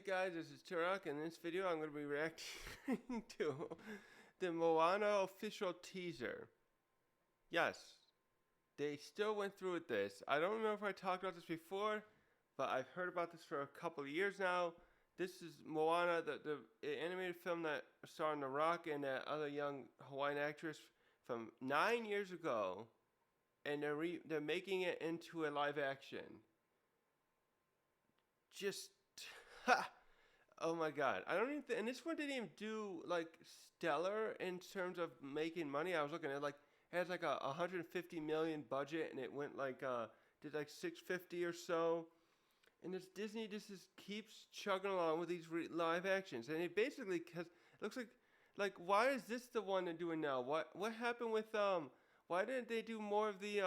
guys, this is Turok. In this video I'm going to be reacting to the Moana official teaser. Yes, they still went through with this. I don't know if I talked about this before, but I've heard about this for a couple of years now. This is Moana, the animated film that starred The Rock and that other young Hawaiian actress from 9 years ago, and they're making it into a live action. Just ha! Oh my god. I don't even and this one didn't even do like stellar in terms of making money. I was looking at it has like a 150 million budget, and it went did like 650 or so. And this Disney just keeps chugging along with these live actions, and it basically it looks like why is this the one they're doing now? What happened with why didn't they do more of the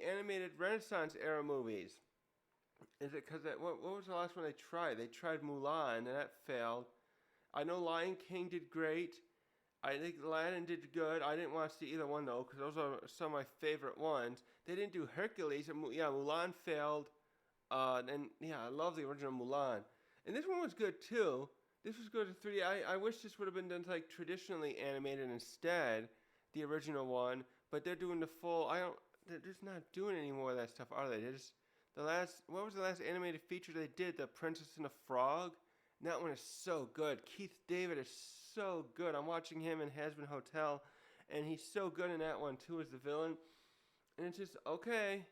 animated Renaissance era movies? Is it because what was the last one they tried? They tried Mulan, and that failed. I know Lion King did great. I think Aladdin did good. I didn't want to see either one though, because those are some of my favorite ones. They didn't do Hercules. Yeah, Mulan failed. And yeah, I love the original Mulan. And this one was good too. This was good in 3D. I wish this would have been done like traditionally animated instead, the original one. But they're doing the full. They're just not doing any more of that stuff, are they? They're just what was the last animated feature they did? The Princess and the Frog. And that one is so good. Keith David is so good. I'm watching him in Has Been Hotel, and he's so good in that one too as the villain. And it's just okay.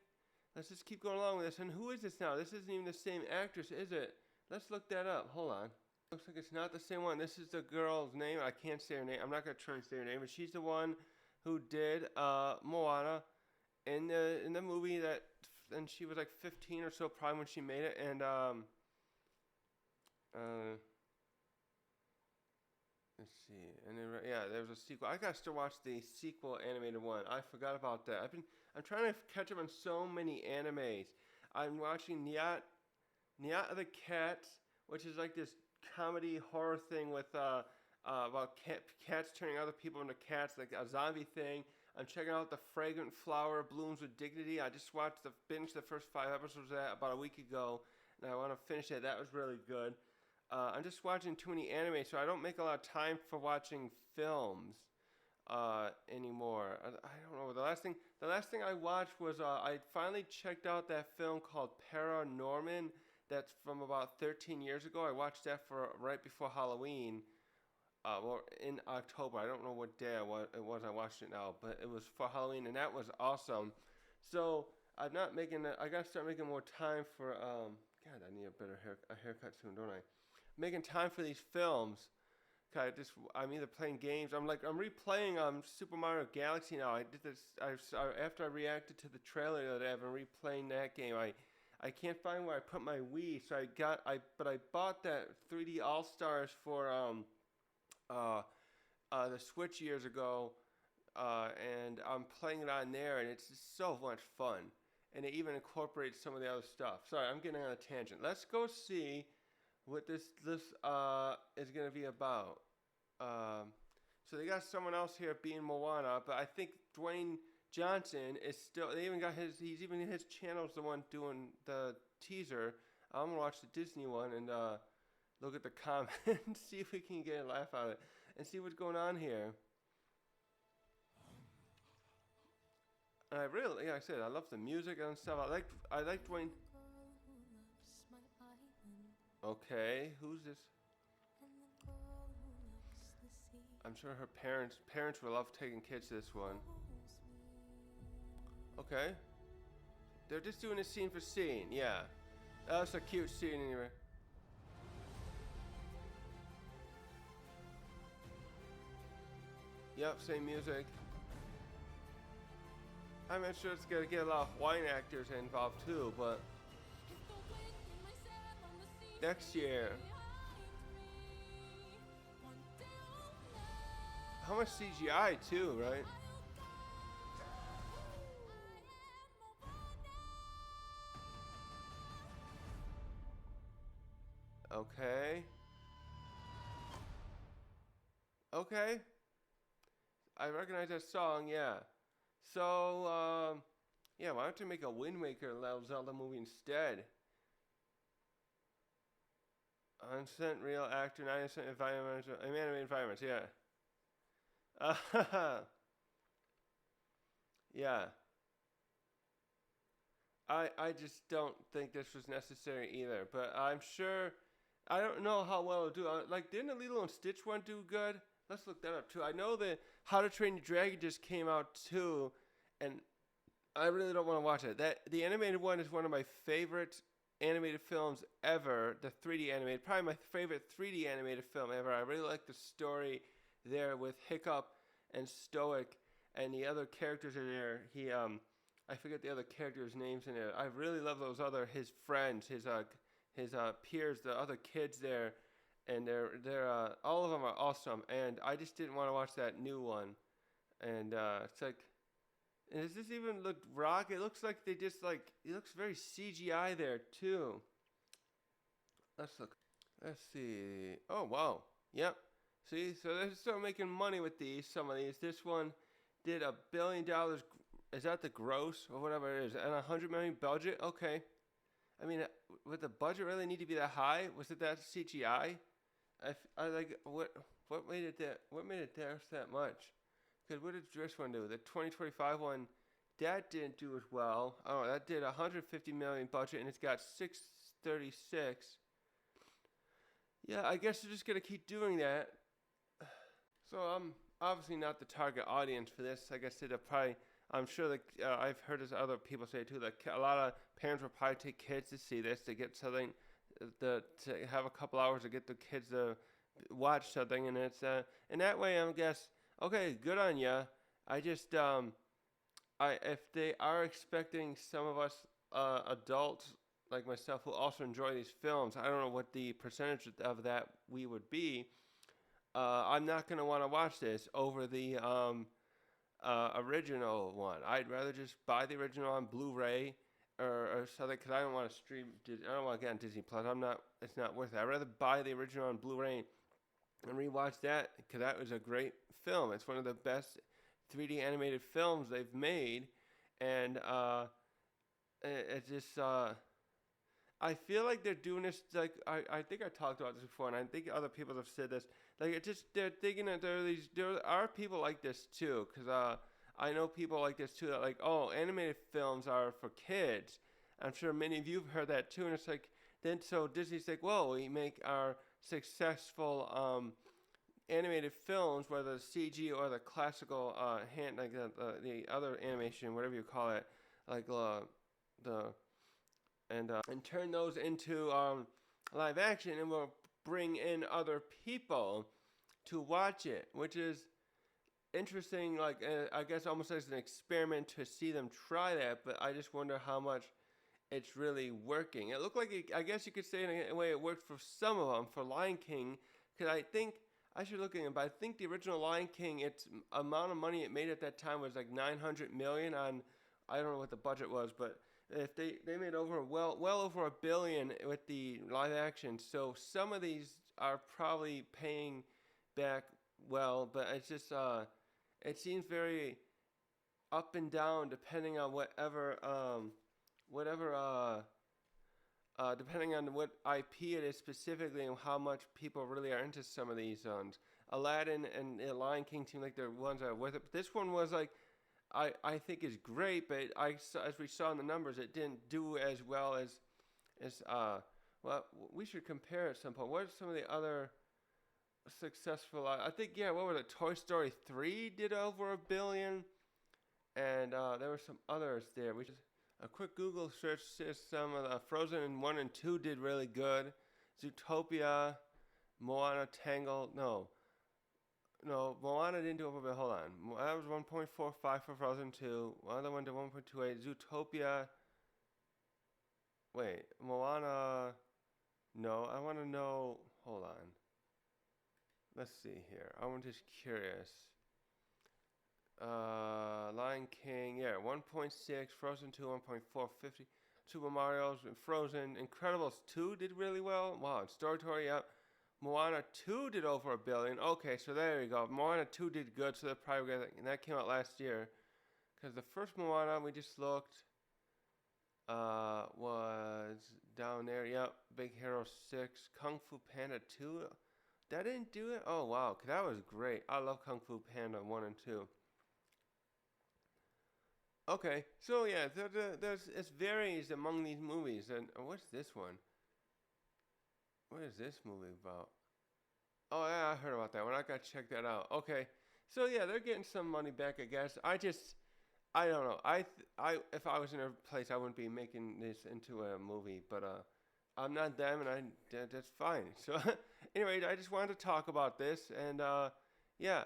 Let's just keep going along with this. And who is this now? This isn't even the same actress, is it? Let's look that up. Hold on. Looks like it's not the same one. This is the girl's name. I can't say her name. I'm not gonna try and say her name, but she's the one who did Moana in the movie that. And she was like 15 or so probably when she made it, and let's see, and then, yeah, there was a sequel. I gotta still watch the sequel animated one. I forgot about that. I'm trying to catch up on so many animes. I'm watching Nyat of the Cats, which is like this comedy horror thing with about cats turning other people into cats, like a zombie thing. I'm checking out The Fragrant Flower Blooms with Dignity. I just binged the first 5 episodes of that about a week ago, and I want to finish it. That was really good. I'm just watching too many anime, so I don't make a lot of time for watching films anymore. I don't know. The last thing I watched was I finally checked out that film called Paranorman. That's from about 13 years ago. I watched that for right before Halloween. In October. I don't know what day it was. I watched it now, but it was for Halloween, and that was awesome. So I'm not making that. I gotta start making more time for. God, I need a haircut soon, don't I? Making time for these films. I'm either playing games. I'm replaying Super Mario Galaxy now. I did this. After I reacted to the trailer the other day, I've been replaying that game. I can't find where I put my Wii, so I bought that 3D All Stars for the Switch years ago, and I'm playing it on there, and it's just so much fun. And it even incorporates some of the other stuff. Sorry, I'm getting on a tangent. Let's go see what this is going to be about. So they got someone else here being Moana, but I think Dwayne Johnson is still. They even got he's even his channel's the one doing the teaser. I'm gonna watch the Disney one and look at the comments, see if we can get a laugh out of it, and see what's going on here. And I really, like I said, I love the music and stuff. I like Dwayne. Okay, who's this? I'm sure her parents will love taking kids to this one. Okay. They're just doing a scene for scene, yeah. That's a cute scene anyway. Yep, same music. I'm sure it's gonna get a lot of Hawaiian actors involved too, but next year. How much CGI too, right? Okay. Okay. I recognize that song, yeah. So, yeah, why don't you make a Wind Waker Zelda movie instead? 100% real actor, 90% environmental, animated environments. Yeah. Yeah. I just don't think this was necessary either. But I'm sure. I don't know how well it'll do. Like, didn't the Lilo and Stitch one do good? Let's look that up too. I know that How to Train Your Dragon just came out too, and I really don't want to watch it. That the animated one is one of my favorite animated films ever. The 3D animated, probably my favorite 3D animated film ever. I really like the story there with Hiccup and Stoic and the other characters in there. I forget the other characters' names in it. I really love those other his friends, his peers, the other kids there, and they're all of them are awesome. And I just didn't want to watch that new one. And it's like, does this even look rock? It looks like they just like it looks very CGI there too. Let's look. Let's see. Oh wow. Yep. See, so they're still making money with these. Some of these. This one did $1 billion. Is that the gross or whatever it is? And $100 million budget. Okay. I mean, would the budget really need to be that high? Was it that CGI? I like what made it that that much? Because what did this one do? The 2025 one, that didn't do as well. Oh, that did 150 million budget, and it's got 636. Yeah, I guess they're just gonna keep doing that. So I'm obviously not the target audience for this. I guess it'll probably. I'm sure that I've heard this other people say too. That a lot of parents will probably take kids to see this to get something, to have a couple hours to get the kids to watch something, and it's in that way. I guess. Okay, good on ya. I just if they are expecting some of us adults like myself who also enjoy these films, I don't know what the percentage of that we would be. I'm not gonna want to watch this over the original one. I'd rather just buy the original on Blu-ray or something because I don't want to stream. I don't want to get on Disney Plus. I'm not. It's not worth it. I'd rather buy the original on Blu-ray and rewatch that because that was a great film. It's one of the best 3D animated films they've made, and it just I feel like they're doing this like I think I talked about this before, and I think other people have said this. Like it just they're thinking that there are people like this too, because I know people like this too that like animated films are for kids. I'm sure many of you have heard that too, and it's like then so Disney's like, well, we make our successful animated films, whether the CG or the classical hand, like the other animation, whatever you call it, like and turn those into live action, and we'll bring in other people to watch it, which is interesting. Like I guess almost as an experiment to see them try that, but I just wonder how much it's really working. It looked like I guess you could say in a way it worked for some of them. For Lion King, because I think I should look at it, but I think the original Lion King, its amount of money it made at that time was like 900 million on, I don't know what the budget was, but if they made over well over $1 billion with the live action. So some of these are probably paying back well, but it's just it seems very up and down depending on whatever depending on what IP it is specifically and how much people really are into some of these ones. Aladdin and Lion King seem like they're ones that are worth it. But this one was like, I think is great, but as we saw in the numbers, it didn't do as well as well, we should compare at some point. What are some of the other successful? I think what was it? Toy Story 3 did over $1 billion, and there were some others there. We just a quick Google search says some of the Frozen 1 and 2 did really good. Zootopia, Moana, Tangled, no, Moana didn't do over. Hold on, that was 1.45 for Frozen 2. Another one to 1.28. Zootopia. Wait, Moana. No, I want to know. Hold on. Let's see here. I'm just curious. Lion King, 1.6. Frozen 2, 1.450. Super Mario's and Frozen. Incredibles 2 did really well. Wow, and Story Story, yep. Moana 2 did over $1 billion. Okay, so there you go. Moana 2 did good, so that probably and that came out last year. Because the first Moana, we just looked. was down there. Yep, Big Hero 6, Kung Fu Panda 2. That didn't do it? Oh, wow. That was great. I love Kung Fu Panda 1 and 2. Okay, so yeah, there's it varies among these movies. And what's this one? What is this movie about? Oh yeah, I heard about that one. I gotta check that out. Okay, so yeah, they're getting some money back, I guess. I don't know. If I was in their place, I wouldn't be making this into a movie. But I'm not them, and that's fine. So anyway, I just wanted to talk about this, and yeah,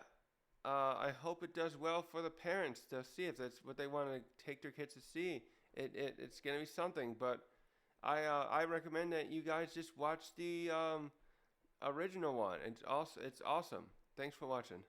I hope it does well for the parents to see if that's what they want to take their kids to see. It's gonna be something, but I recommend that you guys just watch the original one. It's awesome. Thanks for watching.